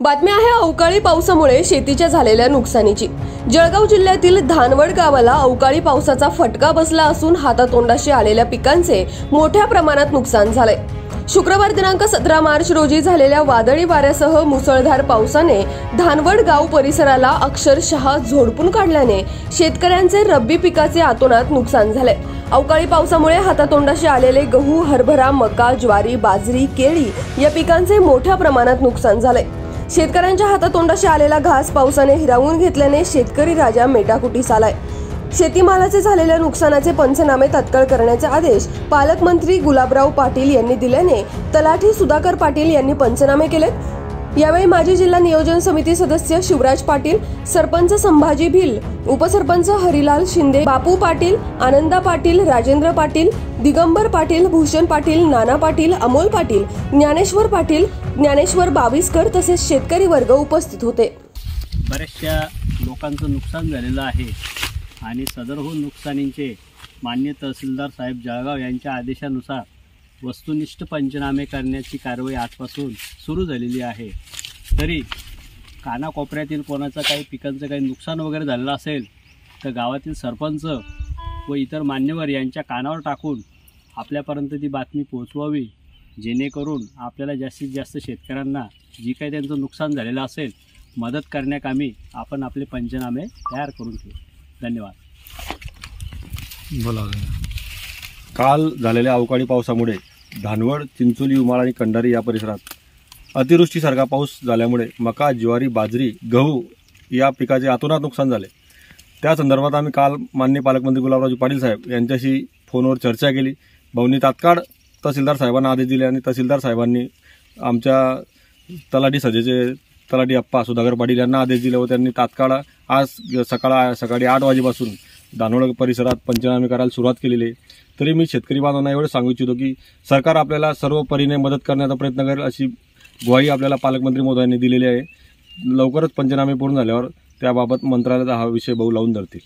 बातमी आहे अवकाळी पावसामुळे शेतीच्या झालेल्या नुकसानीची। जळगाव जिल्ह्यातील धानवड गावाला अवकाळी पावसाचा फटका बसला असून हातातोंडाशी आलेल्या पिकांचे मोठ्या प्रमाणात नुकसान झाले। शुक्रवार दिनांक 17 मार्च रोजी झालेल्या वादळी वाऱ्यासह मुसळधार पावसाने धानवड गाव परिसराला अक्षरशः झोडपून काढल्याने शेतकऱ्यांचे रब्बी पिकाचे अतोनात नुकसान झाले। अवकाळी पावसामुळे हातातोंडाशी आलेले गहू, हरभरा, मका, ज्वारी, बाजरी, केळी या पिकांचे मोठ्या प्रमाणात नुकसान झाले। शेतकऱ्यांच्या हातातोंडाशी आलेला घास पावसाने हिरावून घेतल्याने शेतकरी राजा मेटाकुटीस आलाय। शेतीमालाचे झालेल्या नुकसानाचे पंचनामे तत्काळ करण्याचे आदेश पालकमंत्री गुलाबराव पाटील यांनी दिल्याने तलाठी सुधाकर पाटील यांनी पंचनामे केले। यावेळी माजी जिल्हा नियोजन समिती सदस्य शिवराज पाटील, सरपंच संभाजी भिल, उपसरपंच हरिलाल शिंदे, बापू पाटील, आनंदा पाटील, राजेंद्र पाटील, दिगंबर पाटील, भूषण पाटील, नाना पाटील, अमोल पाटील, ज्ञानेश्वर पाटील, ज्ञानेश्वर बाविस्कर तसेच शेतकरी वर्ग उपस्थित होते। बऱ्याचशा लोकांचं नुकसान झालेलं आहे आणि सदरहून नुकसानींचे मान्य तहसीलदार साहेब जळगाव यांच्या आदेशानुसार वस्तुनिष्ठ पंचनामे करण्याची कारवाई आजपासून सुरू झालेली आहे। तरी कानाकोपऱ्यातील कोणाचं काही पिकांचं काही नुकसान वगैरे झालेलं असेल तर गावातील सरपंच व इतर मान्यवर यांच्या कानावर टाकून आपल्यापर्यंत ती बातमी पोहोचवावी, जेणेकरून आपल्याला जास्तीत जास्त शेतकऱ्यांना जी काही त्यांचं नुकसान झालेलं असेल मदत करण्याकामी आपण आपले पंचनामे तयार करून ठेवू। धन्यवाद। बोला। काल झालेल्या अवकाळी पावसामुळे धानवड, चिंचोली, उमाळ आणि कंडारी या परिसरात अतिवृष्टीसारखा पाऊस झाल्यामुळे मका, ज्वारी, बाजरी, गहू या पिकाचे अतोनात नुकसान झाले। त्या संदर्भात आम्ही काल माननीय पालकमंत्री गुलाबराव पाटील साहेब यांच्याशी फोनवर चर्चा केली। भाऊंनी तात्काळ तहसीलदार साहेबांना आदेश दिले आणि तहसीलदार साहेबांनी आमच्या तलाठी सजेचे तलाठी अप्पा सुधाकर पाटील यांना आदेश दिले व त्यांनी तात्काळ आज सकाळी 8 वाजेपासून धानवड परिसरात पंचनामे करायला सुरुवात केलेली आहे। तरी मी शेतकरी बांधवांना एवढं सांगू इच्छितो की सरकार आपल्याला सर्व परीने मदत करण्याचा प्रयत्न करेल अशी ग्वाही आपल्याला पालकमंत्री महोदयांनी दिलेली आहे। लवकरच पंचनामे पूर्ण झाल्यावर त्याबाबत मंत्रालयाचा हा विषय बहु लावून धरतील।